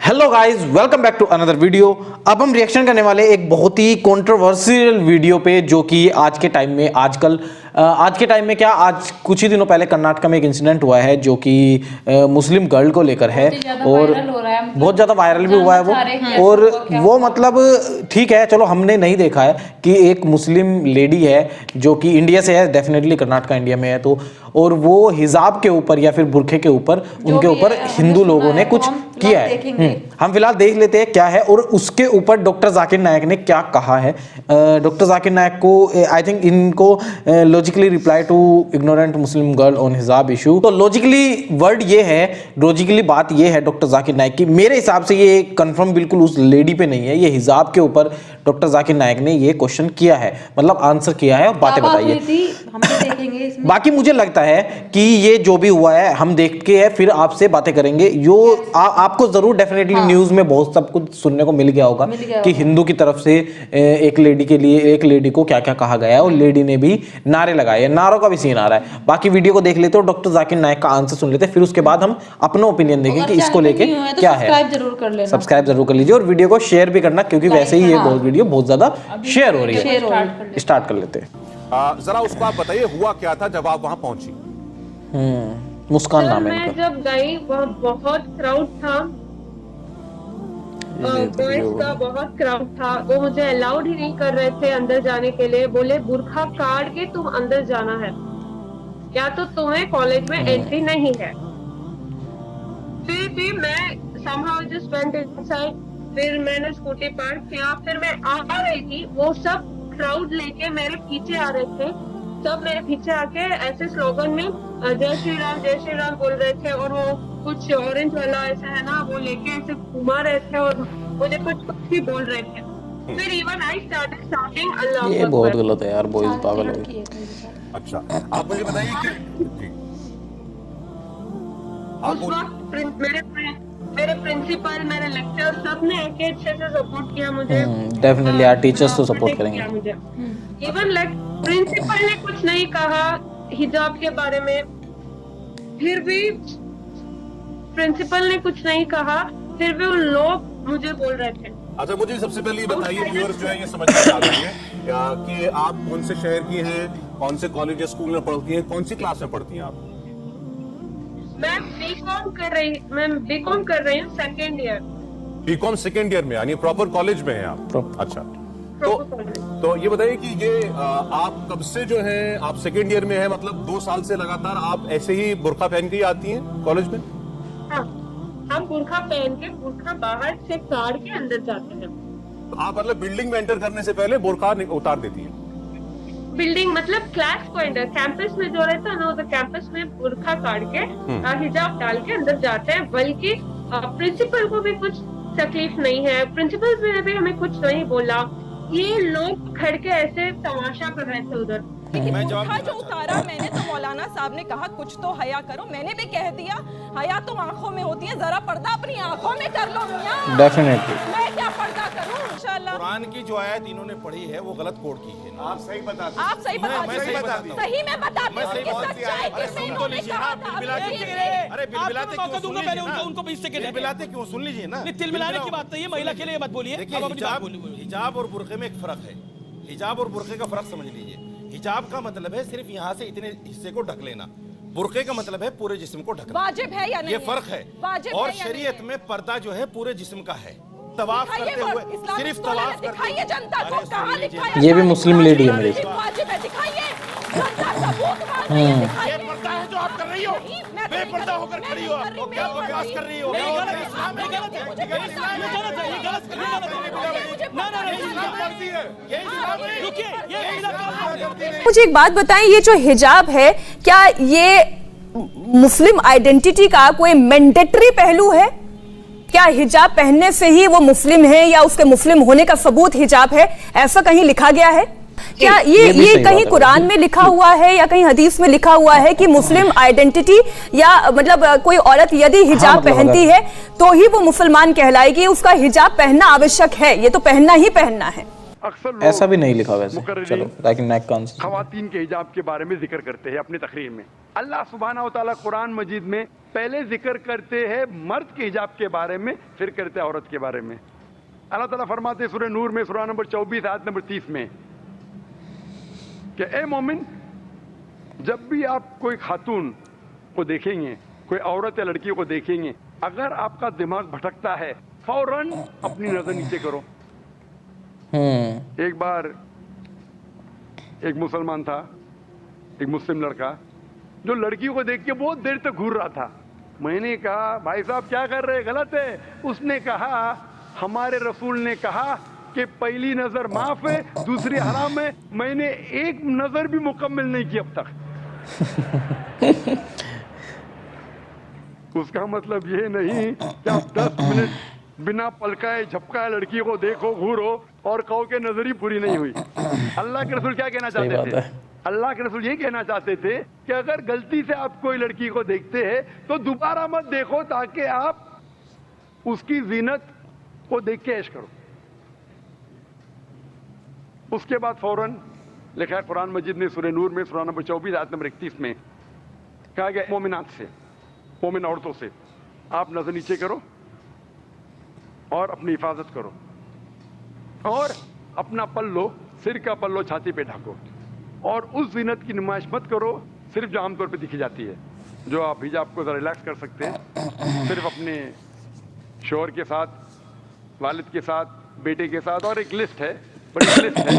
Hello guys, welcome back to another video. अब हम reaction करने वाले एक बहुत ही कंट्रोवर्शियल वीडियो पे, जो कि आज के टाइम में आज कुछ ही दिनों पहले कर्नाटक में एक इंसिडेंट हुआ है जो कि मुस्लिम गर्ल को लेकर है और बहुत ज़्यादा वायरल भी हुआ है वो। और वो मतलब ठीक है, चलो हमने नहीं देखा है कि एक मुस्लिम लेडी है जो कि इंडिया से है, डेफिनेटली कर्नाटक इंडिया में है, तो और वो हिजाब के ऊपर या फिर बुरखे के ऊपर उनके ऊपर हिंदू लोगों ने कुछ किया है। हम फिलहाल देख लेते हैं क्या है और उसके ऊपर डॉक्टर जाकिर नायक ने क्या कहा है। डॉक्टर जाकिर नायक को आई थिंक इनको logically reply to ignorant Muslim girl on hijab issue. तो लॉजिकली बात ये है डॉक्टर जाकिर नायक की, मेरे हिसाब से ये कंफर्म बिल्कुल उस लेडी पे नहीं है, ये हिजाब के ऊपर डॉक्टर जाकिर नायक ने ये क्वेश्चन किया है, मतलब आंसर किया है और बातें बताइए। बाकी मुझे लगता है कि ये जो भी हुआ है हम देख के है फिर आपसे बातें करेंगे। आपको जरूर डेफिनेटली न्यूज में बहुत सब कुछ सुनने को मिल गया होगा कि हिंदू की तरफ से एक लेडी को क्या क्या कहा गया है और लेडी ने भी नारे लगाए हैं, नारों का भी सीन आ रहा है। बाकी वीडियो को देख लेते हो, डॉक्टर जाकिर नायक का आंसर सुन लेते हैं, फिर उसके बाद हम अपना ओपिनियन देंगे कि इसको लेके क्या है। सब्सक्राइब जरूर कर लीजिए और वीडियो को शेयर भी करना, क्योंकि वैसे ही ये वीडियो बहुत ज्यादा शेयर हो रही है। स्टार्ट कर लेते हैं। जरा उसको आप बताइए हुआ क्या था जब आप वहां पहुंची। मुस्कान नाम है मैं जब गई बहुत क्राउड था, बॉयज का बहुत क्राउड था। वो मुझे अलाउड ही नहीं कर रहे थे अंदर जाने के लिए। बोले बुरखा काट के तुम अंदर जाना है या तो तुम्हें कॉलेज में एंट्री नहीं है। फिर भी मैं somehow just went inside। फिर मैंने स्कूटी पार्क किया, फिर मैं आ रही थी, वो सब क्राउड लेके मेरे पीछे आ रहे थे। सब मेरे पीछे आके ऐसे स्लोगन में जय श्री राम बोल रहे थे और वो कुछ ऑरेंज वाला ऐसा है ना, वो लेके ऐसे घुमा रहे थे और मुझे कुछ भी बोल रहे थे। फिर इवन आई स्टार्टेड शाउटिंग अल्लाह अकबर। ये बहुत गलत है यार, बॉयज पागल हो गए। अच्छा, आप मुझे बताइए कि उस वक्त मेरे प्रिंसिपल, मेरे लेक्चर सब ने आके अच्छे से सपोर्ट किया मुझे। डेफिनेटली यार, टीचर्स तो सपोर्ट करेंगे मुझे। इवन लाइक प्रिंसिपल ने कुछ नहीं कहा हिजाब के बारे में, फिर भी प्रिंसिपल ने कुछ नहीं कहा, फिर भी उन लोग मुझे बोल रहे थे। अच्छा, मुझे सबसे पहले ये बताइए, व्यूअर्स जो है ये समझना चाहते हैं कि आप कौन से शहर की हैं, कौन से कॉलेज या स्कूल में पढ़ती हैं, कौन सी क्लास में पढ़ती हैं आप? मैं बीकॉम कर रही हूँ second year. BCom second year में, यानी प्रॉपर कॉलेज में हैं आप? अच्छा, तो ये बताइए कि ये आप कब से जो है आप सेकेंड ईयर में है, मतलब 2 साल से लगातार आप ऐसे ही बुर्का पहन के ही आती हैं कॉलेज में? हाँ, हम बुर्का पहन के बुर्का बाहर से काट के अंदर जाते हैं। तो आप मतलब बिल्डिंग में एंटर करने से पहले बुर्का उतार देती हैं? बिल्डिंग मतलब क्लास को एंटर, कैंपस में जो रहता है ना, तो कैंपस में बुर्का काट के हिजाब डाल के अंदर जाते हैं। बल्कि प्रिंसिपल को भी कुछ तकलीफ नहीं है, प्रिंसिपल ने भी हमें कुछ नहीं बोला। ये लोग खड़ के ऐसे तमाशा कर रहे थे उधर। बुर्खा जो उतारा मैंने, तो मौलाना साहब ने कहा कुछ तो हया करो। मैंने भी कह दिया हया तो आंखों में होती है, जरा पर्दा अपनी आंखों में कर लो मियां। डेफिनेटली मैं क्या पर्दा करूं? इंशाल्लाह कुरान की जो आयत इन्होंने पढ़ी है वो गलत कोड की है। आप सही बताते हैं। आप सही बताते हैं। सही बताती हूं। सही में बताती हूं कि सच्चाई किसे इन्होंने कहा था। अरे बिलबिलाते क्यों सुन लीजिए ना, उनको 20 सेकंड बिलबिलाते क्यों सुन लीजिए ना। तिलमिलाने की बात नहीं है, महिला के लिए मत बोलिए। हिजाब और बुर्के में एक फर्क है। हिजाब और बुर्के का फर्क समझ लीजिए। हिजाब का मतलब है सिर्फ यहाँ से इतने हिस्से को ढक लेना, बुर्के का मतलब है पूरे जिस्म को ढकना। वाजिब है या नहीं? ये फर्क है। और शरीयत में पर्दा जो है पूरे जिस्म का है। तवाफ करते हुए सिर्फ तवाफ दिखाइए जनता को, कहां लिखा है? ये भी मुस्लिम लेडी है मेरी। वाजिब है, दिखाइए जनता सबूत ये पर्दा है जो आप कर रही हो, बेपर्दा होकर खड़ी हो, आप क्या बकवास कर रही हो? मुझे एक बात बताएं, ये जो हिजाब है क्या ये मुस्लिम आइडेंटिटी का कोई मैंडेटरी पहलू है? क्या हिजाब पहनने से ही वो मुस्लिम है या उसके मुस्लिम होने का सबूत हिजाब है, ऐसा कहीं लिखा गया है क्या? ये कहीं कुरान में लिखा हुआ है या कहीं हदीस में लिखा हुआ है कि मुस्लिम आइडेंटिटी या मतलब कोई औरत यदि हिजाब पहनती है तो ही वो मुसलमान कहलाएगी, उसका हिजाब पहनना आवश्यक है, ये तो पहनना ही पहनना है? अक्सर लोग ऐसा भी नहीं लिखा वैसे। मुकर्रिरीन चलो जाकिर नाइक का आंसर। खवातीन के हिजाब के बारे में जिक्र करते हैं अपनी तकरीर में। अल्लाह सुब्हानहू व तआला कुरान मजीद में पहले जिक्र करते हैं मर्द के हिजाब के बारे में, फिर करते हैं औरत के बारे में। अल्लाह ताला फरमाते हैं सूरह नूर में सूरा नंबर 24 आयत नंबर 30 में कि ए मोमिन, जब भी आप कोई खातून को देखेंगे, कोई औरत या लड़की को देखेंगे, अगर आपका दिमाग भटकता है फौरन अपनी नजर नीचे करो। एक बार एक मुसलमान था, एक मुस्लिम लड़का, जो लड़की को देख के बहुत देर तक घूर रहा था। मैंने कहा भाई साहब क्या कर रहे, गलत है। उसने कहा हमारे रसूल ने कहा कि पहली नजर माफ है, दूसरी हराम है। मैंने एक नजर भी मुकम्मल नहीं की अब तक। उसका मतलब ये नहीं कि आप 10 मिनट बिना पलकाए झपकाए लड़की को देखो, घूरो और कहो कि नजर ही पूरी नहीं हुई। अल्लाह के रसूल क्या कहना चाहते थे? अल्लाह के रसूल ये कहना चाहते थे कि अगर गलती से आप कोई लड़की को देखते हैं तो दोबारा मत देखो, ताकि आप उसकी जीनत को देख के ऐश करो। उसके बाद फौरन लिखा है कुरान मजीद में सूरह नूर में सूरा नंबर 24 आयत नंबर 31 में कहा गया मोमिनात से, मोमिन औरतों से आप नजर नीचे करो और अपनी हिफाजत करो और अपना पल्लो, सिर का पल्लो छाती पे ढको और उस जीनत की नुमाइश मत करो सिर्फ जो आमतौर पे दिखी जाती है, जो आप हिजाब को जरा रिलैक्स कर सकते हैं सिर्फ अपने शोहर के साथ, वालिद के साथ, बेटे के साथ। और एक लिस्ट है, बड़ी लिस्ट है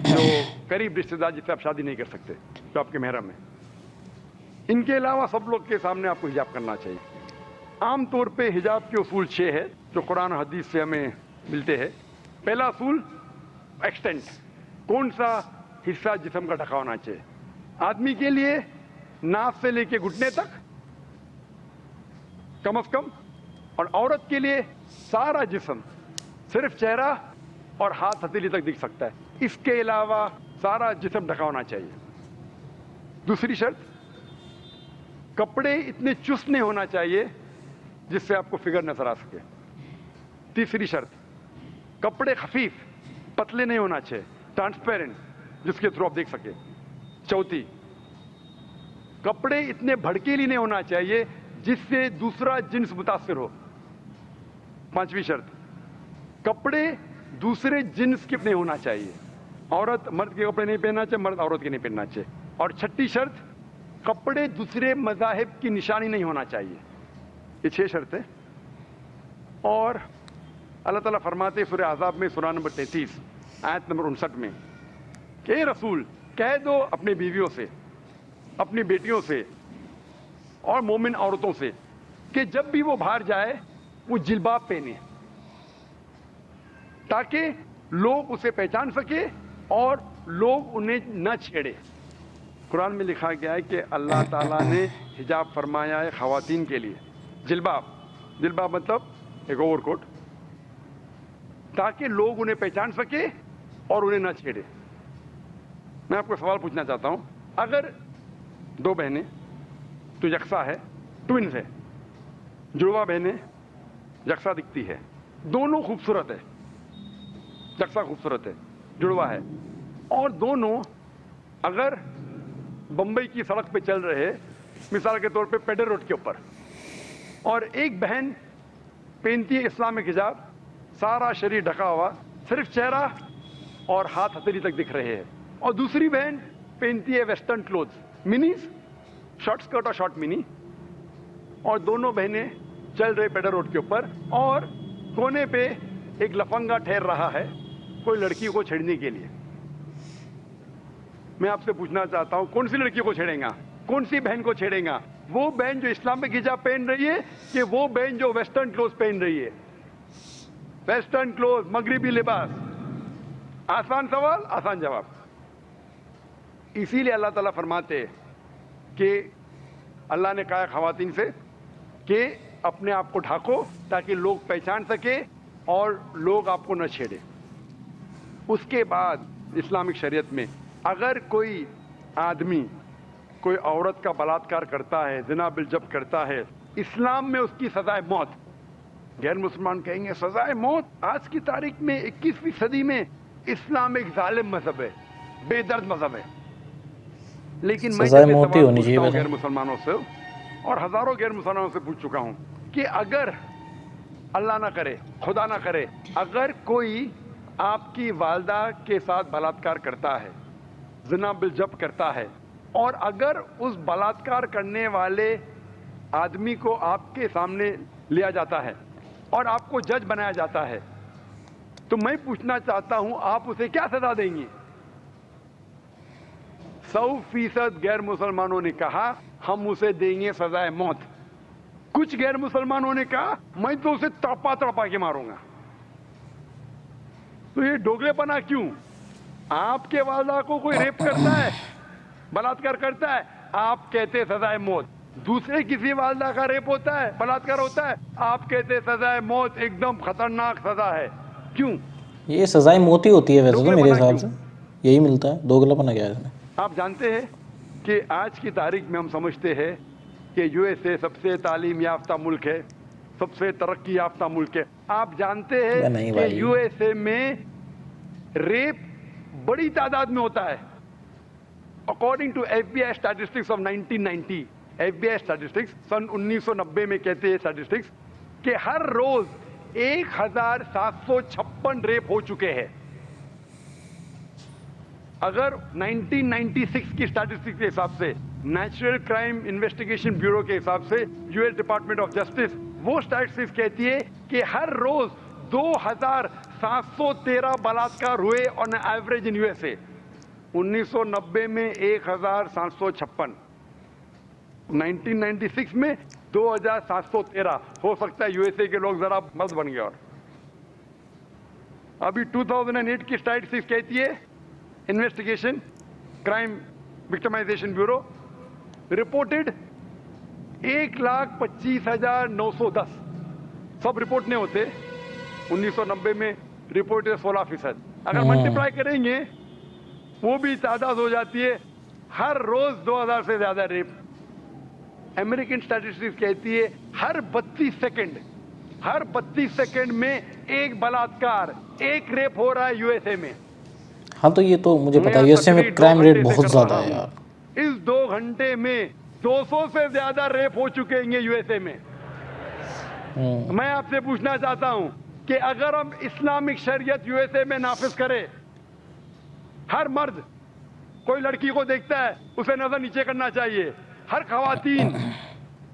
जो करीब रिश्तेदार जिससे आप शादी नहीं कर सकते, जो आपके महरम है। इनके अलावा सब लोग के सामने आपको हिजाब करना चाहिए। आमतौर पे हिजाब के उसूल 6 है जो कुरान और हदीस से हमें मिलते हैं। पहला उसूल एक्सटेंट, कौन सा हिस्सा जिस्म का ढका होना चाहिए। आदमी के लिए नाक से लेके घुटने तक कम से कम, और औरत के लिए सारा जिस्म, सिर्फ चेहरा और हाथ हथेली तक दिख सकता है, इसके अलावा सारा जिस्म ढका होना चाहिए। दूसरी शर्त, कपड़े इतने चुस्त नहीं होना चाहिए जिससे आपको फिगर नजर आ सके। तीसरी शर्त, कपड़े खफीफ पतले नहीं होना चाहिए, ट्रांसपेरेंट, जिसके थ्रू आप देख सके। चौथी, कपड़े इतने भड़कीले नहीं होना चाहिए जिससे दूसरा जिन्स मुतासिर हो। पांचवी शर्त, कपड़े दूसरे जिन्स के नहीं होना चाहिए, औरत मर्द के कपड़े नहीं पहनना चाहिए, मर्द औरत के नहीं पहनना चाहिए। और छठी शर्त, कपड़े दूसरे मज़ाहिब की निशानी नहीं होना चाहिए। ये 6 शर्तें। और अल्लाह ताला फरमाते सूरह अहज़ाब में सूरा नंबर 33 आयत नंबर 59 में कि रसूल कह दो अपनी बीवियों से, अपनी बेटियों से और मोमिन औरतों से कि जब भी वो बाहर जाए वो जिल्बाब पहने, ताकि लोग उसे पहचान सके और लोग उन्हें न छेड़े। कुरान में लिखा गया है कि अल्लाह ताला ने हिजाब फरमाया है खवातीन के लिए, जिल्बाब, जिल्बाब मतलब एक ओवरकोट, ताकि लोग उन्हें पहचान सके और उन्हें न छेड़े। मैं आपको सवाल पूछना चाहता हूं, अगर 2 बहनें तो यकसा है, ट्विन्स है, जुड़वा बहनें यकसा दिखती है, दोनों खूबसूरत है, यकसा खूबसूरत है, जुड़वा है, और दोनों अगर बंबई की सड़क पे चल रहे, मिसाल के तौर पे पेडर रोड के ऊपर, और एक बहन पहनती है इस्लामिक हिजाब, सारा शरीर ढका हुआ, सिर्फ चेहरा और हाथ हथेली तक दिख रहे हैं, और दूसरी बहन पहनती है western clothes, minis, short skirt और शॉर्ट मिनी, और दोनों बहनें चल रहे पेडर रोड के ऊपर, और कोने पे एक लफंगा ठहर रहा है कोई लड़की को छेड़ने के लिए। मैं आपसे पूछना चाहता हूं, कौन सी लड़की को छेड़ेगा, कौन सी बहन को छेड़ेगा? वो बहन जो इस्लामिक हिजाब पहन रही है कि वो बहन जो वेस्टर्न क्लोथ पहन रही है? वेस्टर्न क्लोथ, मगरिबी लिबास। आसान सवाल, आसान जवाब। इसीलिए अल्लाह ताला फरमाते कि अल्लाह ने कहा खवातीन से कि अपने आप को ढाको ताकि लोग पहचान सके और लोग आपको न छेड़े। उसके बाद इस्लामिक शरीयत में अगर कोई आदमी कोई औरत का बलात्कार करता है, ज़िना बिलजब करता है, इस्लाम में उसकी सजाए मौत। गैर मुसलमान कहेंगे सजाए मौत? आज की तारीख में 21वीं सदी में इस्लाम एक जालिम मजहब है, बेदर्द मजहब है। लेकिन मैं सजाए जैसे मौत ही सवाल होनी चाहिए पूछता हूं वैसे। गैर मुसलमानों से, और हजारों गैर मुसलमानों से पूछ चुका हूं कि अगर अल्लाह ना करे, खुदा ना करे, अगर कोई आपकी वालदा के साथ बलात्कार करता है, जिना बिल जब करता है, और अगर उस बलात्कार करने वाले आदमी को आपके सामने लिया जाता है और आपको जज बनाया जाता है, तो मैं पूछना चाहता हूं आप उसे क्या सजा देंगे? 100% गैर मुसलमानों ने कहा हम उसे देंगे सजाए मौत। कुछ गैर मुसलमानों ने कहा मैं तो उसे तड़पा तड़पा के मारूंगा। तो ये दोगलेपना क्यों? आपके वालदा को कोई रेप करता है, बलात्कार करता है, आप कहते सजाए मौत। दूसरे किसी वालदा का रेप होता है, बलात्कार होता है, आप कहते सजाए मौत एकदम खतरनाक सजा है। क्यों? ये सजाएं मौत ही होती है वैसे तो, मेरे दोगलापना हिसाब से क्यों? यही मिलता है। दोगलापना क्या है इसमें? आप जानते हैं कि आज की तारीख में हम समझते हैं कि यूएसए सबसे तालीम याफ्ता मुल्क है, सबसे तरक्की याफ्ता मुल्क है। आप जानते हैं नहीं कि भाई। यूएसए में रेप बड़ी तादाद में होता है। According to FBI statistics of 1990, FBI statistics सन 1990 में कहते हैं स्टैटिस्टिक्स कि हर रोज 1756 रेप हो चुके हैं। अगर 1996 की स्टैटिस्टिक्स के हिसाब से, नेशनल क्राइम इन्वेस्टिगेशन ब्यूरो के हिसाब से, यूएस डिपार्टमेंट ऑफ जस्टिस, वो स्टैटिस्टिक्स कहती है कि हर रोज 2713 बलात्कार हुए ऑन एवरेज इन यूएसए। 1990 में 1756, 1996 में 2713। हो सकता है यूएसए के लोग जरा मर्द बन गए। और अभी 2008 की स्टैटिस्टिक्स कहती है, investigation crime victimisation bureau reported 1,25,910। सब रिपोर्ट नहीं होते। 1990 में रिपोर्ट 16%। अगर मल्टीप्लाई करेंगे वो भी तादाद हो जाती है हर रोज 2000 से ज्यादा रेप। अमेरिकन स्टैटिस्टिक्स कहती है हर 32 सेकंड में एक बलात्कार, एक रेप हो रहा है यूएसए में। हाँ तो ये तो मुझे पता है, यूएसए में क्राइम रेट बहुत ज्यादा है यार। इस 2 घंटे में 200 से ज्यादा रेप हो चुके हैं यूएसए में। मैं आपसे पूछना चाहता हूं कि अगर हम इस्लामिक शरीयत यूएसए में नाफिज करें, हर मर्द कोई लड़की को देखता है उसे नजर नीचे करना चाहिए, हर खवातीन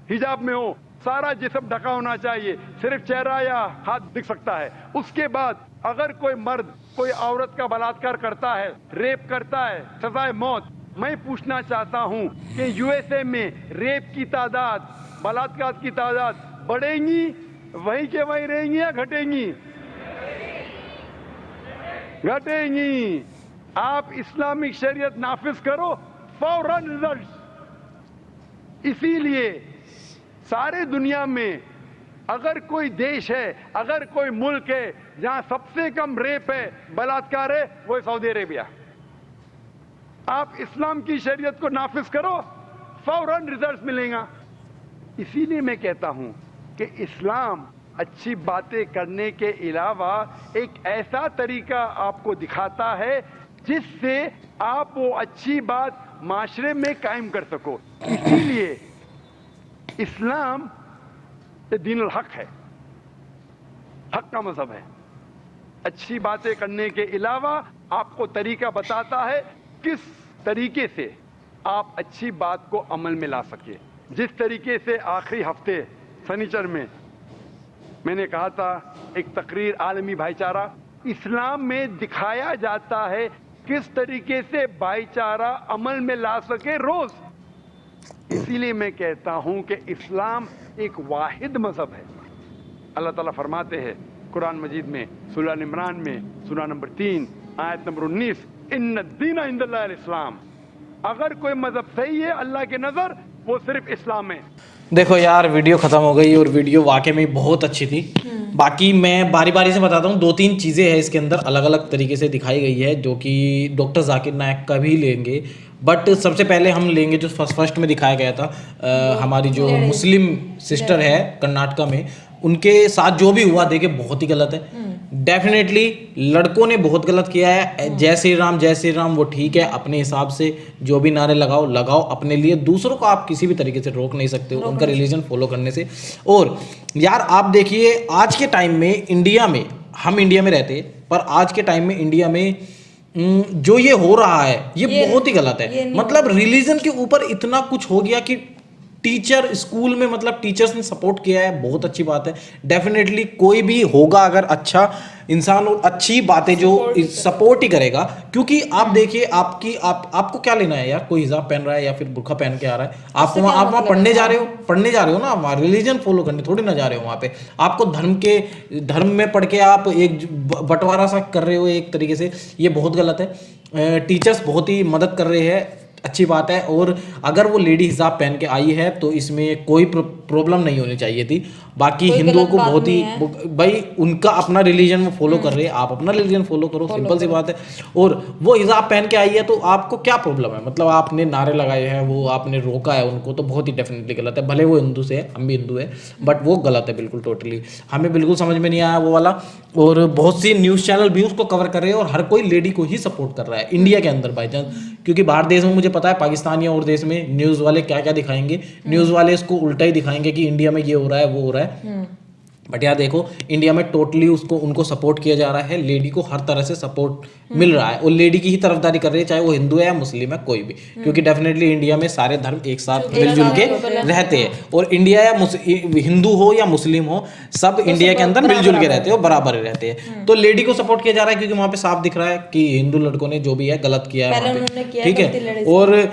हिजाब में हो, सारा जिस्म ढका होना चाहिए, सिर्फ चेहरा या हाथ दिख सकता है। उसके बाद अगर कोई मर्द कोई औरत का बलात्कार करता है, रेप करता है, सजाए मौत। मैं पूछना चाहता हूं कि यूएसए में रेप की तादाद, बलात्कार की तादाद बढ़ेंगी, वहीं के वहीं रहेंगी या घटेंगी? घटेंगी। आप इस्लामिक शरीयत नाफिज करो, फौरन रिजल्ट्स। इसीलिए सारे दुनिया में अगर कोई देश है, अगर कोई मुल्क है जहां सबसे कम रेप है, बलात्कार है, वो है सऊदी अरेबिया। आप इस्लाम की शरीयत को नाफिज करो, फौरन रिजल्ट मिलेगा। इसीलिए मैं कहता हूं कि इस्लाम अच्छी बातें करने के अलावा एक ऐसा तरीका आपको दिखाता है जिससे आप वो अच्छी बात माशरे में कायम कर सको। इसीलिए इस्लाम दीनुल हक है, हक का मजहब है। अच्छी बातें करने के अलावा आपको तरीका बताता है किस तरीके से आप अच्छी बात को अमल में ला सके। जिस तरीके से आखिरी हफ्ते शनिचर में मैंने कहा था, एक तकरीर आलमी भाईचारा, इस्लाम में दिखाया जाता है किस तरीके से भाईचारा अमल में ला सके रोज। इसीलिए मैं कहता हूं कि इस्लाम एक वाहिद मजहब है। अल्लाह ताला फरमाते हैं कुरान मजीद में, सूरह इमरान में, सूरह नंबर 3 आयत नंबर 19, इन्न दीन इंदल्लाहिल इस्लाम। अगर कोई मजहब सही है अल्लाह के नजर, वो सिर्फ इस्लाम है। देखो यार, वीडियो ख़त्म हो गई और वीडियो वाकई में बहुत अच्छी थी। बाकी मैं बारी बारी से बताता हूँ, 2-3 चीज़ें हैं इसके अंदर अलग अलग तरीके से दिखाई गई है, जो कि डॉक्टर जाकिर नायक का भी लेंगे। बट सबसे पहले हम लेंगे जो फर्स्ट में दिखाया गया था, हमारी जो मुस्लिम सिस्टर है कर्नाटका में, उनके साथ जो भी हुआ देखे बहुत ही गलत है। डेफिनेटली लड़कों ने बहुत गलत किया है। जय श्री राम वो ठीक है, अपने हिसाब से जो भी नारे लगाओ अपने लिए, दूसरों को आप किसी भी तरीके से रोक नहीं सकते हो उनका रिलीजन फॉलो करने से। और यार आप देखिए आज के टाइम में इंडिया में, हम इंडिया में रहते हैं पर आज के टाइम में इंडिया में जो ये हो रहा है ये बहुत ही गलत है। मतलब रिलीजन के ऊपर इतना कुछ हो गया कि टीचर स्कूल में, मतलब टीचर्स ने सपोर्ट किया है, बहुत अच्छी बात है। डेफिनेटली कोई भी होगा अगर अच्छा इंसान और अच्छी बातें जो सपोर्ट ही करेगा, क्योंकि आप देखिए आपको क्या लेना है यार, कोई हिजाब पहन रहा है या फिर बुर्का पहन के आ रहा है, आप वहाँ पढ़ने जा रहे हो ना, वहाँ रिलीजन फॉलो करने थोड़ी ना जा रहे हो। वहाँ पे आपको धर्म में पढ़ के आप एक बंटवारा सा कर रहे हो एक तरीके से, ये बहुत गलत है। टीचर्स बहुत ही मदद कर रहे हैं, अच्छी बात है। और अगर वो लेडी हिजाब पहन के आई है तो इसमें कोई प्रॉब्लम नहीं होनी चाहिए थी। बाकी हिंदुओं को बहुत ही, भाई उनका अपना रिलीजन वो फॉलो कर रहे हैं, आप अपना रिलीजन फॉलो करो, सिंपल सी बात है। और वो हिजाब पहन के आई है तो आपको क्या प्रॉब्लम है? मतलब आपने नारे लगाए हैं, वो आपने रोका है उनको, तो बहुत ही डेफिनेटली गलत है। भले वो हिंदू से है, हम भी हिंदू है, बट वो गलत है बिल्कुल, टोटली हमें बिल्कुल समझ में नहीं आया वो वाला। और बहुत सी न्यूज़ चैनल भी उसको कवर कर रहे हैं और हर कोई लेडी को ही सपोर्ट कर रहा है इंडिया के अंदर बाई चांस, क्योंकि बाहर देश में मुझे पता है, पाकिस्तान या और देश में न्यूज़ वाले क्या क्या दिखाएंगे, न्यूज़ वाले इसको उल्टा ही दिखाएंगे कि इंडिया में ये हो रहा है वो हो रहा है। बट यार देखो इंडिया में टोटली उनको सपोर्ट किया जा रहा है, लेडी को हर तरह से सपोर्ट मिल रहा है और लेडी की ही तरफदारी कर रही है, चाहे वो हिंदू है या मुस्लिम है, कोई भी, क्योंकि डेफिनेटली इंडिया में सारे धर्म एक साथ मिलजुल के रहते हैं। और इंडिया या हिंदू हो या मुस्लिम हो, सब इंडिया के अंदर मिलजुल के रहते हैं और बराबर ही रहते हैं। तो लेडी को सपोर्ट किया जा रहा है क्योंकि वहाँ पे साफ दिख रहा है कि हिंदू लड़कों ने जो भी है गलत किया है, ठीक है। और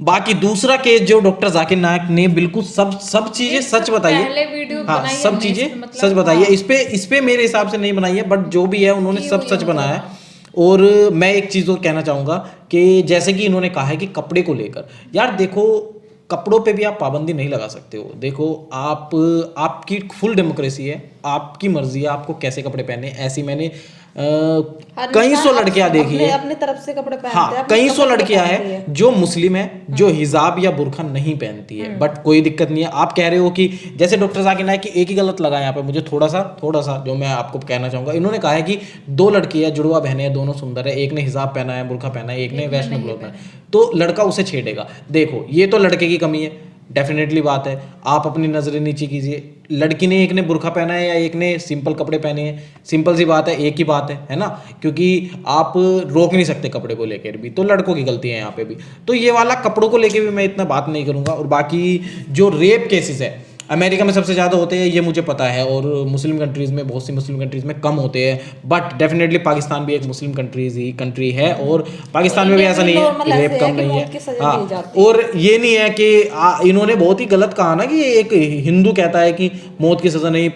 बाकी दूसरा केस जो डॉक्टर जाकिर नायक ने बिल्कुल सब चीजें सच बताइए, हाँ सब चीजें सच बताइए, इस पे मेरे हिसाब से नहीं बनाई है, बट जो भी है उन्होंने सब सच बनाया है। और मैं एक चीज और कहना चाहूंगा कि जैसे कि इन्होंने कहा है कि कपड़े को लेकर, यार देखो कपड़ों पे भी आप पाबंदी नहीं लगा सकते हो। देखो आपकी फुल डेमोक्रेसी है, आपकी मर्जी है आपको कैसे कपड़े पहने। ऐसी मैंने कई सौ लड़कियां देखी है, अपने तरफ से कपड़े पहनते हाँ, हैं, कई सौ लड़कियां हैं जो मुस्लिम है, जो हिजाब या बुर्का नहीं पहनती है, बट कोई दिक्कत नहीं है। आप कह रहे हो कि जैसे डॉक्टर जाकिर नायक की एक ही गलत लगा यहाँ पे, मुझे थोड़ा सा जो मैं आपको कहना चाहूंगा, इन्होंने कहा है कि दो लड़कियां जुड़वा बहने हैं, दोनों सुंदर है, एक ने हिजाब पहना है, बुर्का पहना है, एक ने वैष्णव क्लॉथ पहना है, तो लड़का उसे छेड़ेगा। देखो ये तो लड़के की कमी है, डेफिनेटली बात है, आप अपनी नजरें नीचे कीजिए। लड़की ने, एक ने बुर्का पहना है या एक ने सिंपल कपड़े पहने हैं, सिंपल सी बात है, एक ही बात है ना, क्योंकि आप रोक नहीं सकते कपड़े को लेकर भी, तो लड़कों की गलती है यहाँ पे भी। तो ये वाला कपड़ों को लेकर भी मैं इतना बात नहीं करूंगा। और बाकी जो रेप केसेस है अमेरिका में सबसे ज़्यादा होते हैं, ये मुझे पता है, और मुस्लिम कंट्रीज़ में, बहुत सी मुस्लिम कंट्रीज़ में कम होते हैं, बट डेफिनेटली पाकिस्तान भी एक मुस्लिम कंट्री है और पाकिस्तान में भी ऐसा नहीं है रेप कम नहीं है। हाँ, और ये नहीं है कि इन्होंने बहुत ही गलत कहा ना कि एक हिंदू कहता है कि मौत की सज़ा नहीं,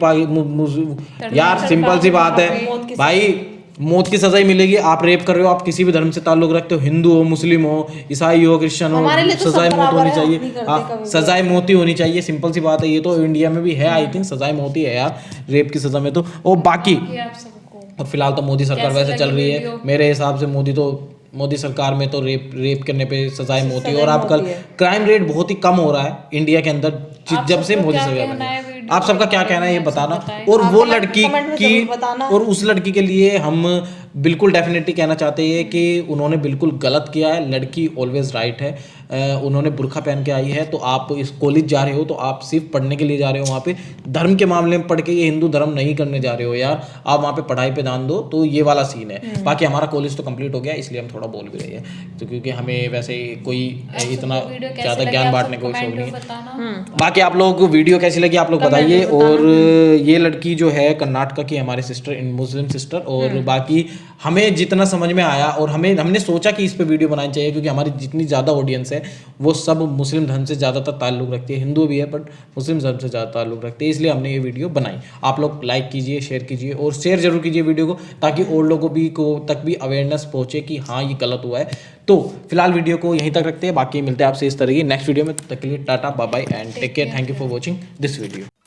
यार सिंपल सी बात है भाई, मौत की सजा ही मिलेगी। आप रेप कर रहे हो, आप किसी भी धर्म से ताल्लुक रखते हो, हिंदू हो, मुस्लिम हो, ईसाई हो, क्रिश्चियन हो, सजाए मौत होनी चाहिए। हाँ, सजाए मौत ही होनी चाहिए, सिंपल सी बात है। ये तो इंडिया में भी है, आई थिंक सजाए मौत ही है यार रेप की सजा में तो। और बाकी और फिलहाल तो मोदी सरकार वैसे चल रही है, मेरे हिसाब से मोदी सरकार में तो रेप करने पे सजाए मौत ही। और आजकल क्राइम रेट बहुत ही कम हो रहा है इंडिया के अंदर जब से मोदी सरकार। आप सबका क्या कहना है ये बताना। और वो लड़की की, और उस लड़की के लिए हम बिल्कुल डेफिनेटली कहना चाहते हैं कि उन्होंने बिल्कुल गलत किया है, लड़की ऑलवेज राइट है। उन्होंने बुर्का पहन के आई है, तो आप इस कॉलेज जा रहे हो तो आप सिर्फ पढ़ने के लिए जा रहे हो, वहाँ पे धर्म के मामले में पढ़ के ये हिंदू धर्म नहीं करने जा रहे हो यार, आप वहाँ पे पढ़ाई पे ध्यान दो। तो ये वाला सीन है। बाकी हमारा कॉलेज तो कंप्लीट हो गया, इसलिए हम थोड़ा बोल भी रहे हैं, तो क्योंकि हमें वैसे कोई इतना ज़्यादा ज्ञान बांटने को शौक नहीं है। बाकी आप लोग वीडियो कैसी लगी आप लोग बताइए। और ये लड़की जो है कर्नाटका की हमारी सिस्टर, मुस्लिम सिस्टर, और बाकी हमें जितना समझ में आया और हमने सोचा कि इस पे वीडियो बनानी चाहिए, क्योंकि हमारी जितनी ज़्यादा ऑडियंस है वो सब मुस्लिम धर्म से ज़्यादातर ताल्लुक़ रखती है, हिंदू भी है बट मुस्लिम धर्म से ज़्यादा ताल्लुक़ रखती है, इसलिए हमने ये वीडियो बनाई। आप लोग लाइक कीजिए, शेयर कीजिए और शेयर जरूर कीजिए वीडियो को, ताकि और लोगों तक भी अवेयरनेस पहुँचे कि हाँ ये गलत हुआ है। तो फिलहाल वीडियो को यहीं तक रखते हैं, बाकी मिलते हैं आपसे इस तरह की नेक्स्ट वीडियो में। तब तक के लिए tata bye bye and take care. Thank you for watching this video.